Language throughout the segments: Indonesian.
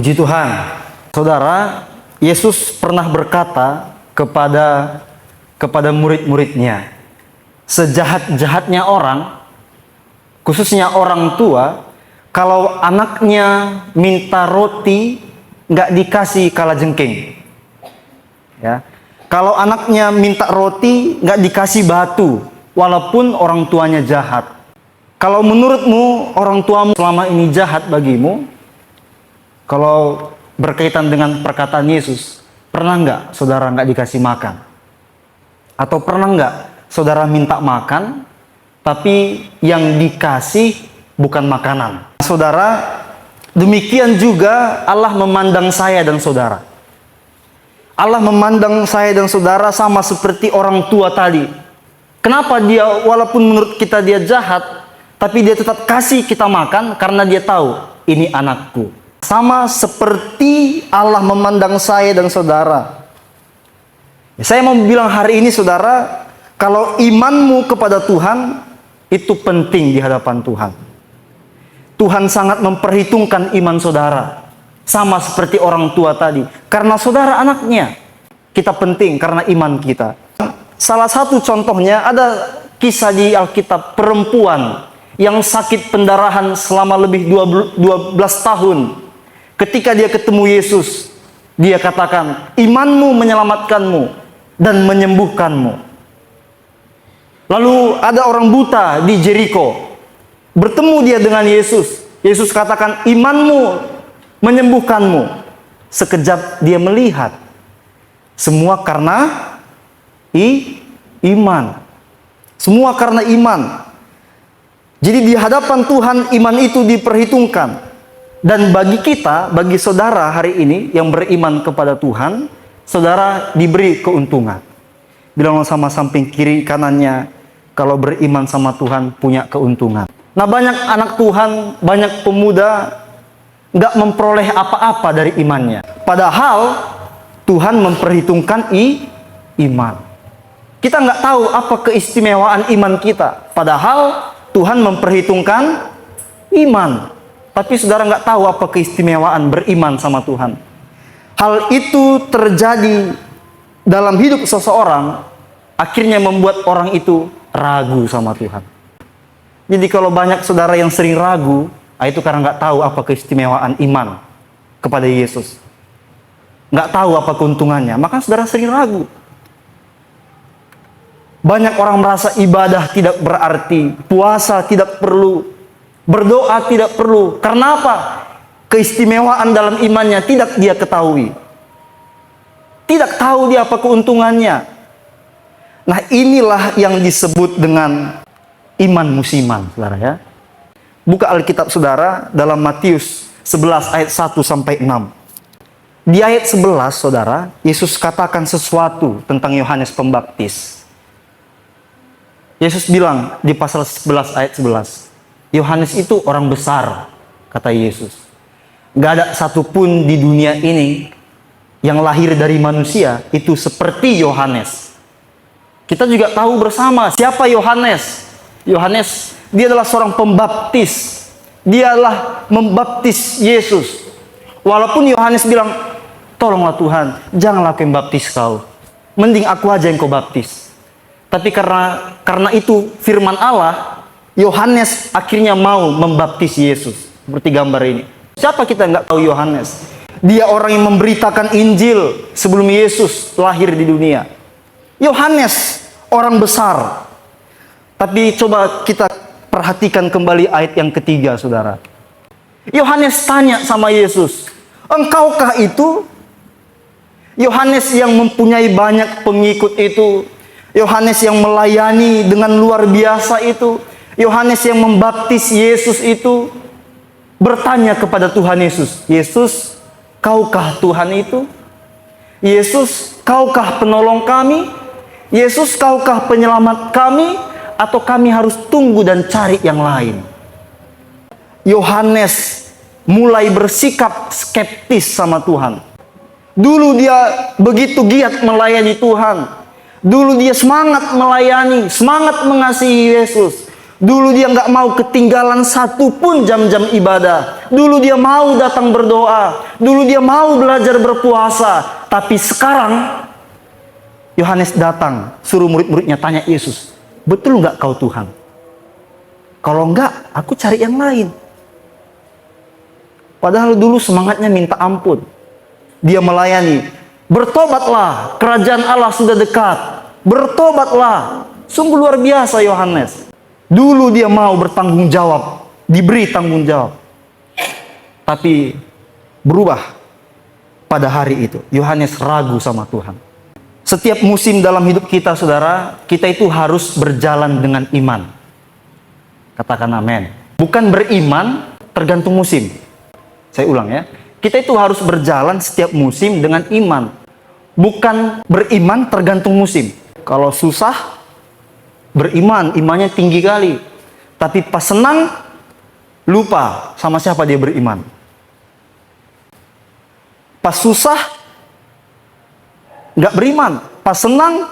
Puji Tuhan. Saudara, Yesus pernah berkata kepada murid-muridnya, sejahat-jahatnya orang, khususnya orang tua, kalau anaknya minta roti, nggak dikasih kalajengking. Ya. Kalau anaknya minta roti, nggak dikasih batu, walaupun orang tuanya jahat. Kalau menurutmu orang tuamu selama ini jahat bagimu, kalau berkaitan dengan perkataan Yesus, pernah nggak saudara nggak dikasih makan? Atau pernah nggak saudara minta makan, tapi yang dikasih bukan makanan? Saudara, demikian juga Allah memandang saya dan saudara. Allah memandang saya dan saudara sama seperti orang tua tadi. Kenapa dia, walaupun menurut kita dia jahat, tapi dia tetap kasih kita makan karena dia tahu ini anakku. Sama seperti Allah memandang saya dan saudara. Saya mau bilang hari ini saudara, kalau imanmu kepada Tuhan itu penting di hadapan Tuhan. Tuhan sangat memperhitungkan iman saudara. Sama seperti orang tua tadi. Karena saudara anaknya, kita penting karena iman kita. Salah satu contohnya ada kisah di Alkitab, perempuan yang sakit pendarahan selama lebih 12 tahun. Ketika dia ketemu Yesus, dia katakan, imanmu menyelamatkanmu dan menyembuhkanmu. Lalu ada orang buta di Jericho, bertemu dia dengan Yesus. Yesus katakan, imanmu menyembuhkanmu. Sekejap dia melihat. Semua karena iman. Semua karena iman. Jadi di hadapan Tuhan iman itu diperhitungkan. Dan bagi kita, bagi saudara hari ini yang beriman kepada Tuhan, saudara diberi keuntungan. Bilang sama samping kiri kanannya, kalau beriman sama Tuhan punya keuntungan. Nah, banyak anak Tuhan, banyak pemuda nggak memperoleh apa-apa dari imannya. Padahal Tuhan memperhitungkan iman. Kita nggak tahu apa keistimewaan iman kita. Padahal Tuhan memperhitungkan iman. Tapi saudara nggak tahu apa keistimewaan beriman sama Tuhan. Hal itu terjadi dalam hidup seseorang, akhirnya membuat orang itu ragu sama Tuhan. Jadi kalau banyak saudara yang sering ragu, itu karena nggak tahu apa keistimewaan iman kepada Yesus. Nggak tahu apa keuntungannya, maka saudara sering ragu. Banyak orang merasa ibadah tidak berarti, puasa tidak perlu, berdoa tidak perlu. Karena apa? Keistimewaan dalam imannya tidak dia ketahui. Tidak tahu dia apa keuntungannya. Nah, inilah yang disebut dengan iman musiman, saudara ya. Buka Alkitab saudara dalam Matius 11 ayat 1 sampai 6. Di ayat 11 saudara, Yesus katakan sesuatu tentang Yohanes Pembaptis. Yesus bilang di pasal 11 ayat 11, Yohanes itu orang besar, kata Yesus. Gak ada satupun di dunia ini yang lahir dari manusia itu seperti Yohanes. Kita juga tahu bersama siapa Yohanes. Yohanes, dia adalah seorang pembaptis. Dia adalah membaptis Yesus. Walaupun Yohanes bilang, tolonglah Tuhan, janganlah aku yang baptis kau. Mending aku aja yang kau baptis. Tapi karena itu firman Allah, Yohanes akhirnya mau membaptis Yesus. Seperti gambar ini. Siapa kita nggak tahu Yohanes? Dia orang yang memberitakan Injil sebelum Yesus lahir di dunia. Yohanes, orang besar. Tapi coba kita perhatikan kembali ayat yang ketiga, saudara. Yohanes tanya sama Yesus, engkaukah itu? Yohanes yang mempunyai banyak pengikut itu. Yohanes yang melayani dengan luar biasa itu. Yohanes yang membaptis Yesus itu bertanya kepada Tuhan Yesus, Yesus, kaukah Tuhan itu? Yesus, kaukah penolong kami? Yesus, kaukah penyelamat kami? Atau kami harus tunggu dan cari yang lain? Yohanes mulai bersikap skeptis sama Tuhan. Dulu dia begitu giat melayani Tuhan. Dulu dia semangat melayani, semangat mengasihi Yesus. Dulu dia nggak mau ketinggalan satu pun jam-jam ibadah. Dulu dia mau datang berdoa. Dulu dia mau belajar berpuasa. Tapi sekarang Yohanes datang, suruh murid-muridnya tanya Yesus, betul nggak kau Tuhan? Kalau enggak, aku cari yang lain. Padahal dulu semangatnya minta ampun. Dia melayani. Bertobatlah, kerajaan Allah sudah dekat. Bertobatlah. Sungguh luar biasa Yohanes. Dulu dia mau bertanggung jawab, diberi tanggung jawab. Tapi berubah pada hari itu. Yohanes ragu sama Tuhan. Setiap musim dalam hidup kita, saudara, kita itu harus berjalan dengan iman. Katakan amin. Bukan beriman tergantung musim. Saya ulang ya. Kita itu harus berjalan setiap musim dengan iman. Bukan beriman tergantung musim. Kalau susah, beriman, imannya tinggi kali. Tapi pas senang, lupa sama siapa dia beriman. Pas susah, nggak beriman. Pas senang,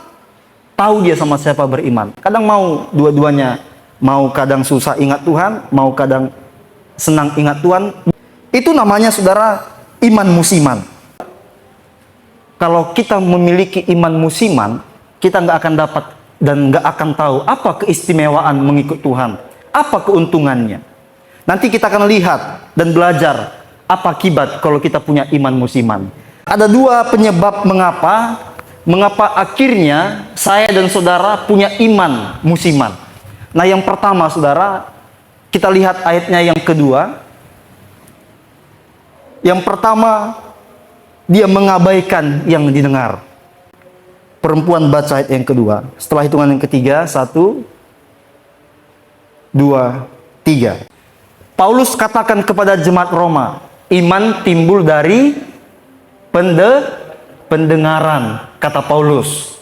tahu dia sama siapa beriman. Kadang mau dua-duanya. Mau kadang susah ingat Tuhan, mau kadang senang ingat Tuhan. Itu namanya, saudara, iman musiman. Kalau kita memiliki iman musiman, kita nggak akan dapat dan nggak akan tahu apa keistimewaan mengikut Tuhan, apa keuntungannya. Nanti kita akan lihat dan belajar apa akibat kalau kita punya iman musiman. Ada dua penyebab mengapa akhirnya saya dan saudara punya iman musiman. Nah, yang pertama, saudara, kita lihat ayatnya yang kedua. Yang pertama, dia mengabaikan yang didengar. Perempuan baca ayat yang kedua. Setelah hitungan yang ketiga, 1, 2, 3. Paulus katakan kepada jemaat Roma, iman timbul dari pendengaran, kata Paulus.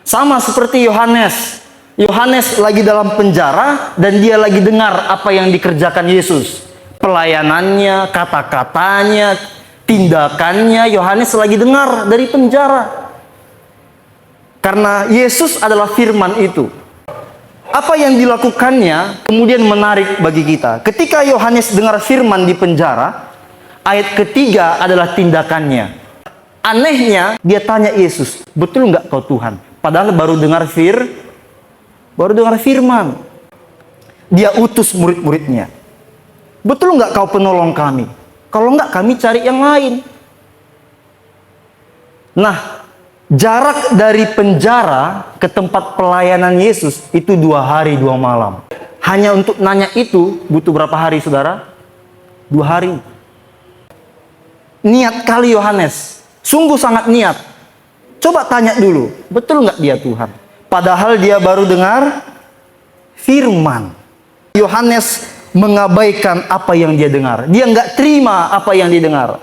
Sama seperti Yohanes. Yohanes lagi dalam penjara dan dia lagi dengar apa yang dikerjakan Yesus. Pelayanannya, kata-katanya, tindakannya, Yohanes lagi dengar dari penjara. Karena Yesus adalah firman itu. Apa yang dilakukannya kemudian menarik bagi kita. Ketika Yohanes dengar firman di penjara, ayat ketiga adalah tindakannya. Anehnya, dia tanya Yesus, betul nggak kau Tuhan? Padahal baru dengar firman. Dia utus murid-muridnya. Betul nggak kau penolong kami? Kalau nggak, kami cari yang lain. Nah, jarak dari penjara ke tempat pelayanan Yesus itu 2 hari 2 malam. Hanya untuk nanya itu butuh berapa hari, saudara? 2 hari. Niat kali Yohanes. Sungguh sangat niat. Coba tanya dulu, betul nggak dia Tuhan? Padahal dia baru dengar firman. Yohanes mengabaikan apa yang dia dengar. Dia nggak terima apa yang dia dengar.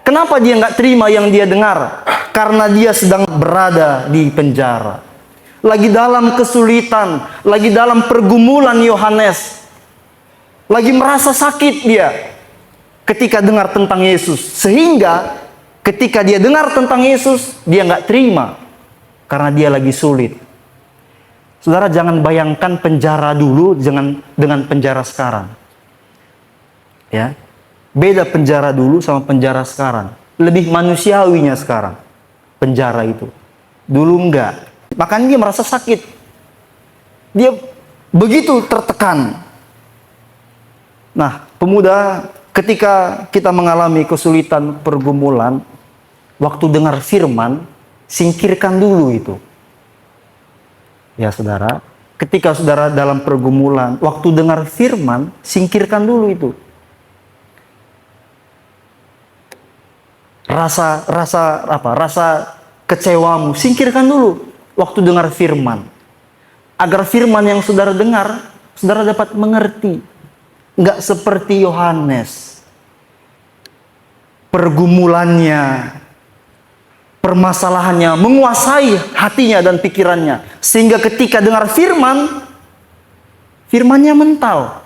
Kenapa dia nggak terima yang dia dengar? Karena dia sedang berada di penjara. Lagi dalam kesulitan. Lagi dalam pergumulan Yohanes. Lagi merasa sakit dia. Ketika dengar tentang Yesus. Sehingga ketika dia dengar tentang Yesus, dia nggak terima. Karena dia lagi sulit. Saudara, jangan bayangkan penjara dulu dengan penjara sekarang. Ya. Beda penjara dulu sama penjara sekarang. Lebih manusiawinya sekarang penjara itu. Dulu enggak. Makanya dia merasa sakit. Dia begitu tertekan. Nah, pemuda, ketika kita mengalami kesulitan, pergumulan, waktu dengar firman, singkirkan dulu itu. Ya, saudara, ketika saudara dalam pergumulan, waktu dengar firman, singkirkan dulu itu. Rasa kecewamu, singkirkan dulu waktu dengar firman. Agar firman yang saudara dengar, saudara dapat mengerti. Enggak seperti Yohanes. Pergumulannya, permasalahannya menguasai hatinya dan pikirannya. Sehingga ketika dengar firman, firmannya mental.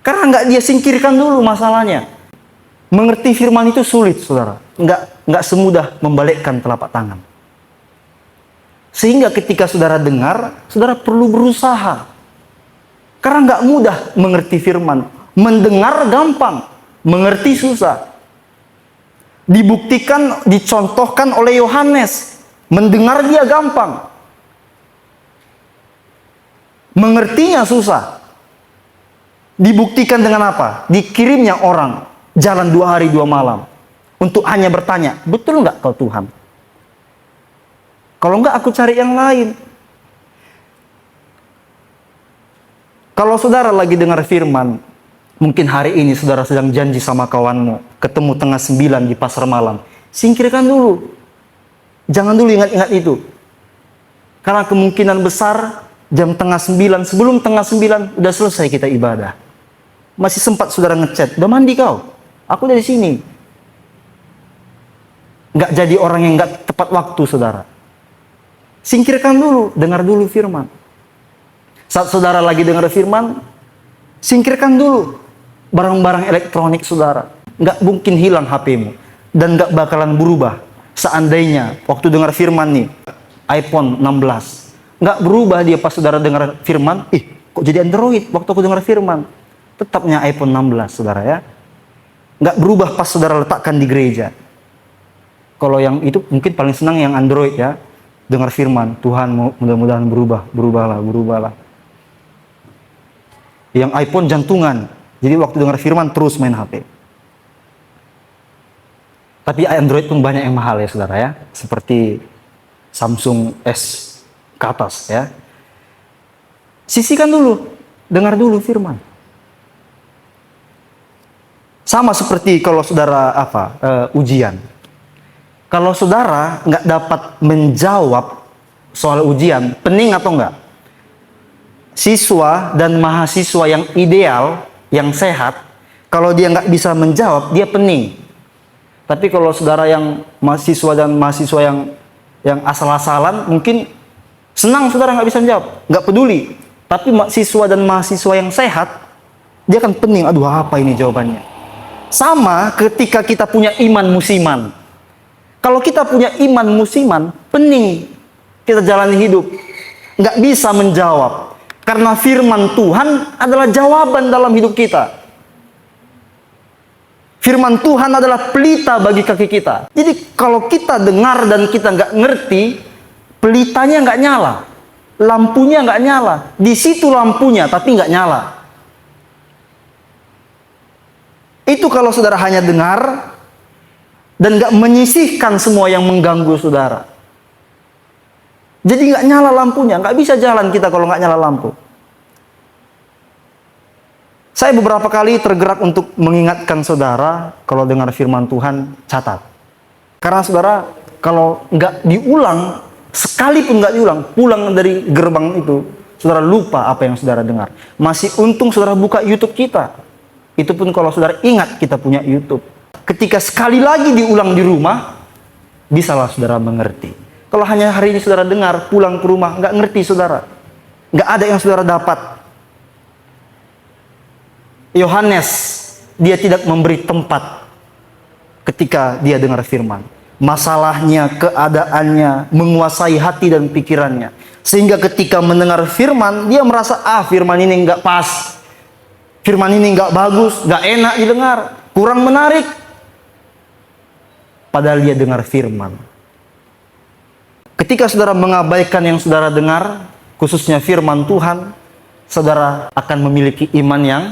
Karena enggak dia singkirkan dulu masalahnya. Mengerti firman itu sulit, saudara. Enggak semudah membalikkan telapak tangan. Sehingga ketika saudara dengar, saudara perlu berusaha. Karena nggak mudah mengerti firman. Mendengar gampang, mengerti susah. Dibuktikan, dicontohkan oleh Yohanes. Mendengar dia gampang. Mengertinya susah. Dibuktikan dengan apa? Dikirimnya orang jalan 2 hari 2 malam. Untuk hanya bertanya, betul nggak kau Tuhan? Kalau enggak, aku cari yang lain. Kalau saudara lagi dengar firman, mungkin hari ini saudara sedang janji sama kawanmu, ketemu tengah 9 di pasar malam. Singkirkan dulu. Jangan dulu ingat-ingat itu. Karena kemungkinan besar jam tengah 9, sebelum tengah 9, udah selesai kita ibadah. Masih sempat saudara ngechat, udah mandi kau? Aku dari sini. Nggak jadi orang yang nggak tepat waktu saudara. Singkirkan dulu, dengar dulu firman. Saat saudara lagi dengar firman, singkirkan dulu barang-barang elektronik saudara. Nggak mungkin hilang HP-mu. Dan nggak bakalan berubah. Seandainya waktu dengar firman nih, iPhone 16. Nggak berubah dia pas saudara dengar firman, kok jadi Android waktu aku dengar firman. Tetapnya iPhone 16 saudara ya. Nggak berubah pas saudara letakkan di gereja. Kalau yang itu mungkin paling senang yang Android ya. Dengar firman, Tuhan mudah-mudahan berubahlah. Yang iPhone jantungan. Jadi waktu dengar firman terus main HP. Tapi Android pun banyak yang mahal ya saudara ya. Seperti Samsung S ke atas ya. Sisihkan dulu, dengar dulu firman. Sama seperti kalau saudara ujian. Kalau saudara nggak dapat menjawab soal ujian, pening atau enggak? Siswa dan mahasiswa yang ideal, yang sehat, kalau dia nggak bisa menjawab, dia pening. Tapi kalau saudara yang mahasiswa dan mahasiswa yang asal-asalan, mungkin senang saudara nggak bisa menjawab, nggak peduli. Tapi siswa dan mahasiswa yang sehat, dia akan pening, aduh apa ini jawabannya. Sama ketika kita punya iman musiman. Kalau kita punya iman musiman, pening kita jalani hidup. Nggak bisa menjawab. Karena firman Tuhan adalah jawaban dalam hidup kita. Firman Tuhan adalah pelita bagi kaki kita. Jadi kalau kita dengar dan kita nggak ngerti, pelitanya nggak nyala. Lampunya nggak nyala. Di situ lampunya, tapi nggak nyala. Itu kalau saudara hanya dengar, dan gak menyisihkan semua yang mengganggu saudara. Jadi gak nyala lampunya. Gak bisa jalan kita kalau gak nyala lampu. Saya beberapa kali tergerak untuk mengingatkan saudara, kalau dengar firman Tuhan, catat. Karena saudara, kalau gak diulang, sekalipun gak diulang, pulang dari gerbang itu, saudara lupa apa yang saudara dengar. Masih untung saudara buka YouTube kita. Itu pun kalau saudara ingat kita punya YouTube. Ketika sekali lagi diulang di rumah, bisalah saudara mengerti. Kalau hanya hari ini saudara dengar, pulang ke rumah, nggak ngerti saudara. Nggak ada yang saudara dapat. Yohanes, dia tidak memberi tempat ketika dia dengar firman. Masalahnya, keadaannya, menguasai hati dan pikirannya. Sehingga ketika mendengar firman, dia merasa, firman ini nggak pas. Firman ini nggak bagus, nggak enak didengar, kurang menarik. Padahal dia dengar firman. Ketika saudara mengabaikan yang saudara dengar, khususnya firman Tuhan, saudara akan memiliki iman yang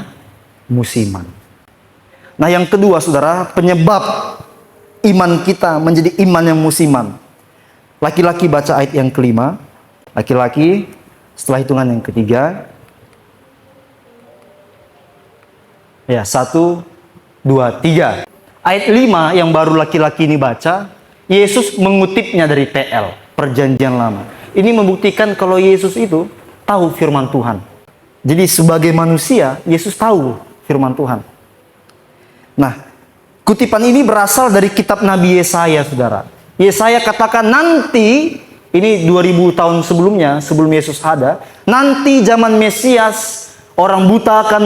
musiman. Nah yang kedua saudara, penyebab iman kita menjadi iman yang musiman. Laki-laki baca ayat yang kelima. Laki-laki setelah hitungan yang ketiga. Ya, 1, 2, 3. Ayat 5 yang baru laki-laki ini baca, Yesus mengutipnya dari PL, Perjanjian Lama. Ini membuktikan kalau Yesus itu tahu firman Tuhan. Jadi sebagai manusia, Yesus tahu firman Tuhan. Nah, kutipan ini berasal dari kitab Nabi Yesaya, saudara. Yesaya katakan nanti, ini 2000 tahun sebelumnya, sebelum Yesus ada, nanti zaman Mesias, orang buta akan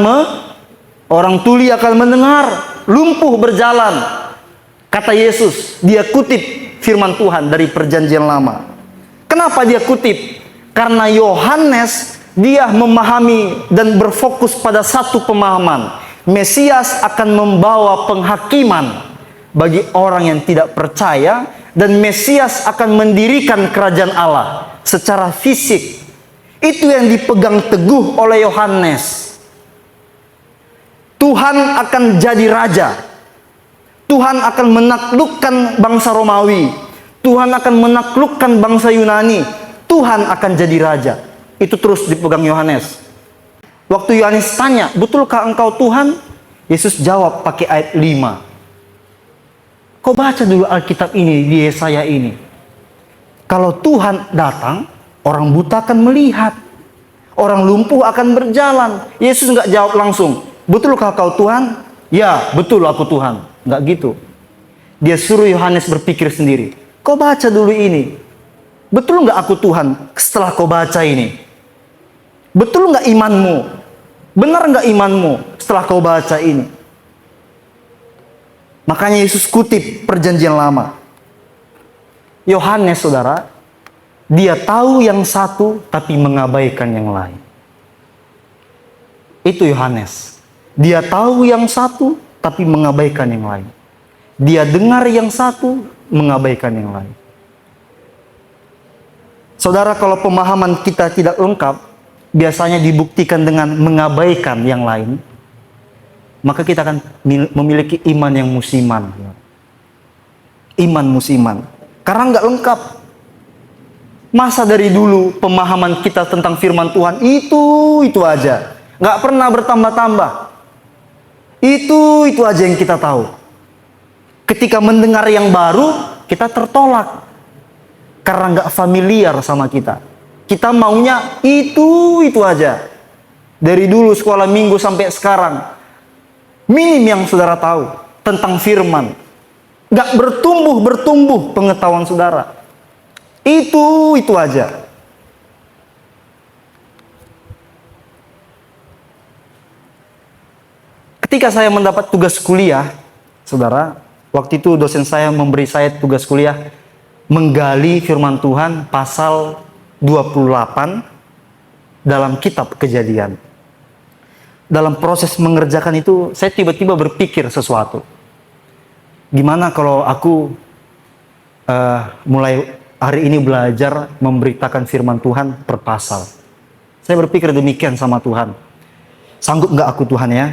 orang tuli akan mendengar, lumpuh berjalan. Kata Yesus, dia kutip firman Tuhan dari Perjanjian Lama. Kenapa dia kutip? Karena Yohanes dia memahami dan berfokus pada satu pemahaman. Mesias akan membawa penghakiman bagi orang yang tidak percaya, dan Mesias akan mendirikan kerajaan Allah secara fisik. Itu yang dipegang teguh oleh Yohanes. Tuhan akan jadi raja. Tuhan akan menaklukkan bangsa Romawi. Tuhan akan menaklukkan bangsa Yunani. Tuhan akan jadi raja. Itu terus dipegang Yohanes. Waktu Yohanes tanya, betulkah engkau Tuhan? Yesus jawab pakai ayat 5. Kau baca dulu Alkitab ini, di Yesaya ini. Kalau Tuhan datang, orang buta akan melihat. Orang lumpuh akan berjalan. Yesus nggak jawab langsung, betulkah kau Tuhan? Ya, betul aku Tuhan. Nggak gitu. Dia suruh Yohanes berpikir sendiri. Kau baca dulu ini. Betul nggak aku Tuhan setelah kau baca ini? Betul nggak imanmu? Benar nggak imanmu setelah kau baca ini? Makanya Yesus kutip perjanjian lama. Yohanes, saudara, dia tahu yang satu tapi mengabaikan yang lain. Itu Yohanes. Dia tahu yang satu tapi mengabaikan yang lain. Dia dengar yang satu, mengabaikan yang lain. Saudara, kalau pemahaman kita tidak lengkap, biasanya dibuktikan dengan mengabaikan yang lain, maka kita akan memiliki iman yang musiman. Iman musiman. Karena nggak lengkap. Masa dari dulu pemahaman kita tentang firman Tuhan itu aja. Nggak pernah bertambah-tambah. Itu aja yang kita tahu. Ketika mendengar yang baru, kita tertolak. Karena nggak familiar sama kita. Kita maunya itu aja. Dari dulu sekolah minggu sampai sekarang. Minim yang saudara tahu tentang firman. Nggak bertumbuh pengetahuan saudara. Itu aja. Ketika saya mendapat tugas kuliah, saudara, waktu itu dosen saya memberi saya tugas kuliah menggali firman Tuhan pasal 28 dalam kitab Kejadian. Dalam proses mengerjakan itu, saya tiba-tiba berpikir sesuatu. Gimana kalau aku mulai hari ini belajar memberitakan firman Tuhan per pasal? Saya berpikir demikian sama Tuhan. Sanggup nggak aku Tuhan ya?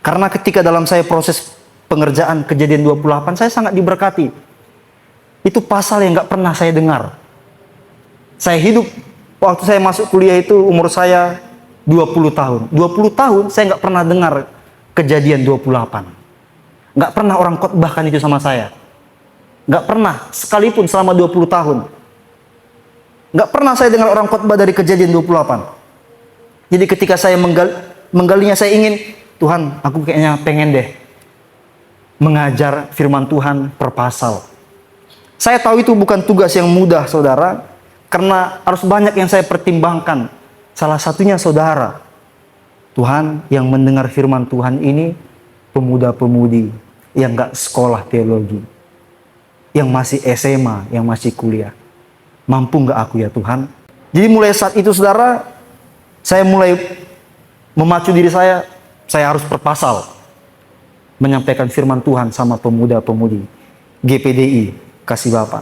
Karena ketika dalam saya proses pengerjaan Kejadian 28, saya sangat diberkati. Itu pasal yang nggak pernah saya dengar. Saya hidup, waktu saya masuk kuliah itu umur saya 20 tahun. 20 tahun saya nggak pernah dengar Kejadian 28. Nggak pernah orang khotbahkan itu sama saya. Nggak pernah, sekalipun selama 20 tahun. Nggak pernah saya dengar orang khotbah dari Kejadian 28. Jadi ketika saya menggalinya, saya ingin, Tuhan, aku kayaknya pengen deh mengajar firman Tuhan per pasal. Saya tahu itu bukan tugas yang mudah, saudara, karena harus banyak yang saya pertimbangkan. Salah satunya saudara. Tuhan, yang mendengar firman Tuhan ini pemuda-pemudi yang gak sekolah teologi, yang masih SMA, yang masih kuliah. Mampu gak aku ya Tuhan? Jadi mulai saat itu saudara, saya mulai memacu diri saya harus per pasal menyampaikan firman Tuhan sama pemuda-pemudi GPDI Kasih Bapa.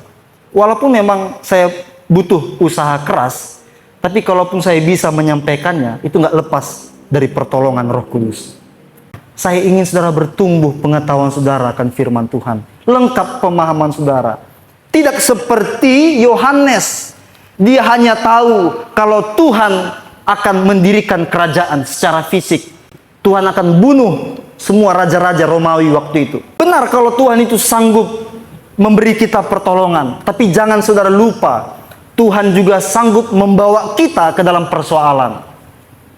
Walaupun memang saya butuh usaha keras, tapi kalaupun saya bisa menyampaikannya, itu nggak lepas dari pertolongan Roh Kudus. Saya ingin saudara bertumbuh pengetahuan saudara akan firman Tuhan, lengkap pemahaman saudara. Tidak seperti Yohanes, dia hanya tahu kalau Tuhan akan mendirikan kerajaan secara fisik. Tuhan akan bunuh semua raja-raja Romawi waktu itu. Benar kalau Tuhan itu sanggup memberi kita pertolongan, tapi jangan saudara lupa, Tuhan juga sanggup membawa kita ke dalam persoalan.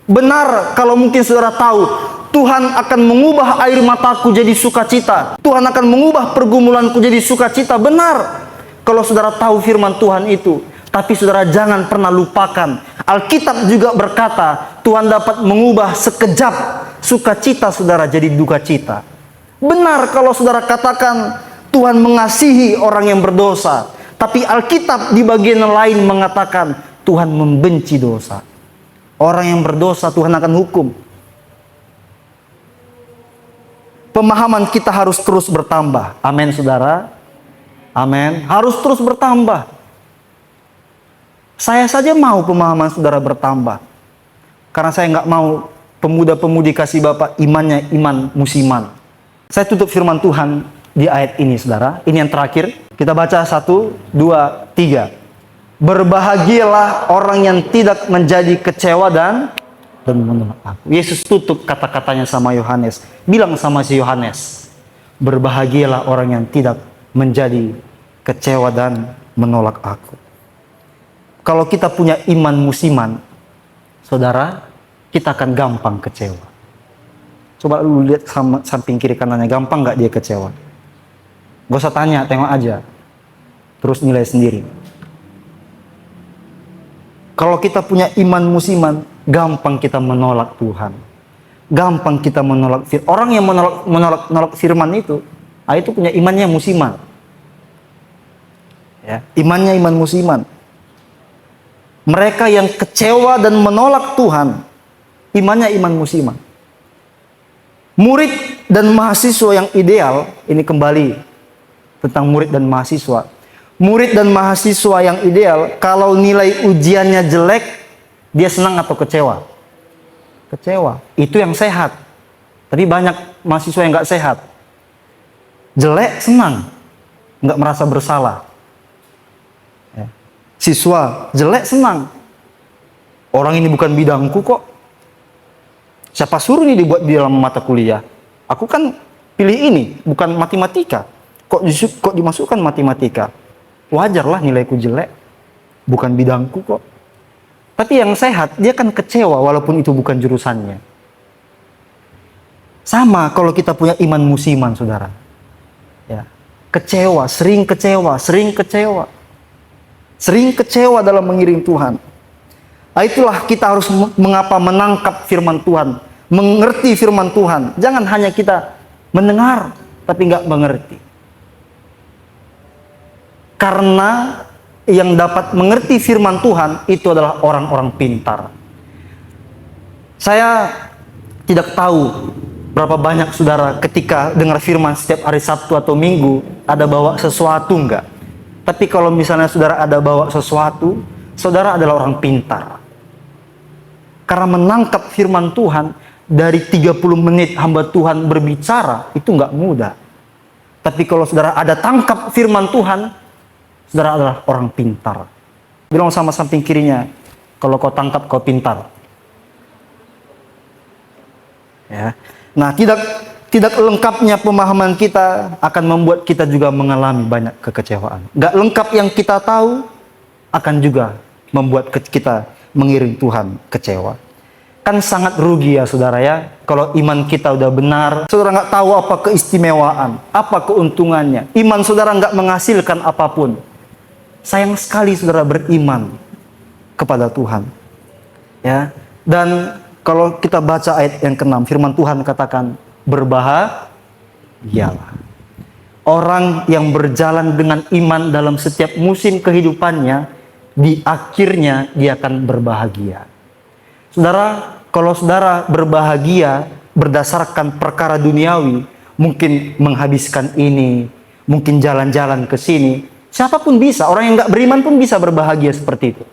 Benar kalau mungkin saudara tahu, Tuhan akan mengubah air mataku jadi sukacita. Tuhan akan mengubah pergumulanku jadi sukacita. Benar kalau saudara tahu firman Tuhan itu. Tapi saudara jangan pernah lupakan, Alkitab juga berkata, Tuhan dapat mengubah sekejap sukacita saudara jadi duka cita. Benar kalau saudara katakan, Tuhan mengasihi orang yang berdosa. Tapi Alkitab di bagian lain mengatakan Tuhan membenci dosa. Orang yang berdosa Tuhan akan hukum. Pemahaman kita harus terus bertambah. Amin, saudara. Amin. Harus terus bertambah. Saya saja mau pemahaman saudara bertambah. Karena saya nggak mau pemuda-pemudi kasih Bapak imannya iman musiman. Saya tutup firman Tuhan di ayat ini, saudara. Ini yang terakhir. Kita baca 1, 2, 3. Berbahagialah orang yang tidak menjadi kecewa dan menolak aku. Yesus tutup kata-katanya sama Yohanes. Bilang sama si Yohanes, berbahagialah orang yang tidak menjadi kecewa dan menolak aku. Kalau kita punya iman musiman, saudara, kita akan gampang kecewa. Coba lu lihat samping kiri kanannya, gampang nggak dia kecewa? Gak usah tanya, tengok aja. Terus nilai sendiri. Kalau kita punya iman musiman, gampang kita menolak Tuhan. Gampang kita menolak firman. Orang yang menolak firman itu punya imannya musiman. Ya, imannya iman musiman. Mereka yang kecewa dan menolak Tuhan, imannya iman musiman. Murid dan mahasiswa yang ideal, ini kembali tentang murid dan mahasiswa. Murid dan mahasiswa yang ideal, kalau nilai ujiannya jelek, dia senang atau kecewa? Kecewa. Itu yang sehat. Tapi banyak mahasiswa yang nggak sehat. Jelek senang, nggak merasa bersalah. Ya. Siswa jelek senang. Orang ini bukan bidangku kok. Siapa suruh ini dibuat di dalam mata kuliah? Aku kan pilih ini, bukan matematika. Kok dimasukkan matematika? Wajarlah nilaiku jelek. Bukan bidangku kok. Tapi yang sehat, dia kan kecewa walaupun itu bukan jurusannya. Sama kalau kita punya iman musiman, saudara. Ya. Kecewa, sering kecewa, sering kecewa. Sering kecewa dalam mengiring Tuhan. Itulah kita harus mengapa menangkap firman Tuhan. Mengerti firman Tuhan. Jangan hanya kita mendengar, tapi nggak mengerti. Karena yang dapat mengerti firman Tuhan itu adalah orang-orang pintar. Saya tidak tahu berapa banyak saudara ketika dengar firman setiap hari Sabtu atau Minggu ada bawa sesuatu enggak. Tapi kalau misalnya saudara ada bawa sesuatu, saudara adalah orang pintar. Karena menangkap firman Tuhan dari 30 menit hamba Tuhan berbicara itu enggak mudah. Tapi kalau saudara ada tangkap firman Tuhan, saudara adalah orang pintar. Bilang sama samping kirinya, kalau kau tangkap kau pintar. Ya. Nah, tidak lengkapnya pemahaman kita akan membuat kita juga mengalami banyak kekecewaan. Gak lengkap yang kita tahu akan juga membuat kita mengiring Tuhan kecewa. Kan sangat rugi ya saudara ya, kalau iman kita udah benar, saudara nggak tahu apa keistimewaan, apa keuntungannya. Iman saudara nggak menghasilkan apapun. Sayang sekali saudara beriman kepada Tuhan. Ya. Dan kalau kita baca ayat yang ke-6, firman Tuhan katakan, berbahagialah orang yang berjalan dengan iman dalam setiap musim kehidupannya, di akhirnya dia akan berbahagia. Saudara, kalau saudara berbahagia berdasarkan perkara duniawi, mungkin menghabiskan ini, mungkin jalan-jalan ke sini, siapapun bisa, orang yang nggak beriman pun bisa berbahagia seperti itu.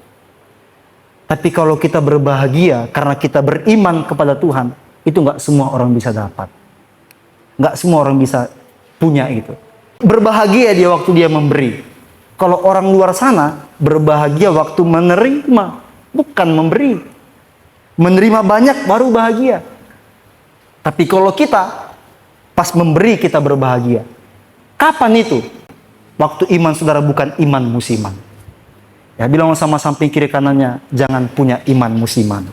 Tapi kalau kita berbahagia karena kita beriman kepada Tuhan, itu nggak semua orang bisa dapat. Nggak semua orang bisa punya itu. Berbahagia dia waktu dia memberi. Kalau orang luar sana, berbahagia waktu menerima, bukan memberi. Menerima banyak baru bahagia. Tapi kalau kita pas memberi kita berbahagia. Kapan itu? Waktu iman saudara bukan iman musiman. Ya, bilang sama samping kiri kanannya, jangan punya iman musiman.